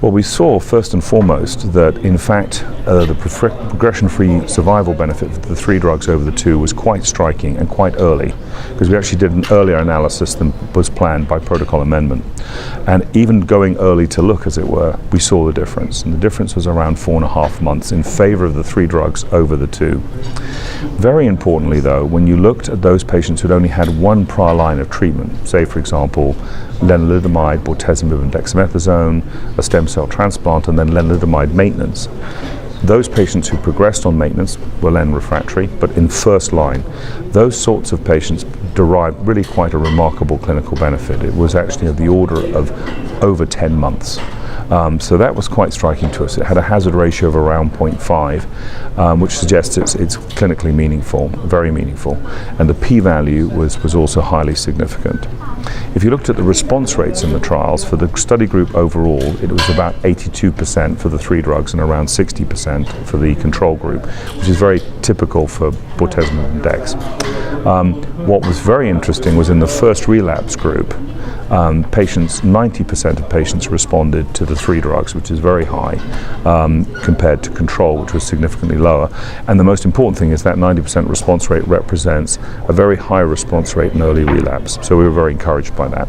Well, we saw first and foremost that in fact the progression-free survival benefit for the 3 drugs over the 2 was quite striking and quite early, because we actually did an earlier analysis than was planned by protocol amendment. And even going early to look, as it were, we saw the difference. And the difference was around 4.5 months in favor of the 3 drugs over the 2. Very importantly, though, when you looked at those patients who'd only had 1 prior line of treatment, say for example lenalidomide, bortezomib and dexamethasone, a stem cell transplant, and then lenalidomide maintenance, those patients who progressed on maintenance were len refractory, but in first line, those sorts of patients derived really quite a remarkable clinical benefit. It was actually of the order of over 10 months. So that was quite striking to us. It had a hazard ratio of around 0.5, which suggests it's clinically meaningful, very meaningful. And the p-value was also highly significant. If you looked at the response rates in the trials, for the study group overall, it was about 82% for the 3 drugs and around 60% for the control group, which is very typical for bortezomib and dex. What was very interesting was in the first relapse group, 90% of patients responded to the 3 drugs, which is very high compared to control, which was significantly lower. And the most important thing is that 90% response rate represents a very high response rate in early relapse. So we were very encouraged by that.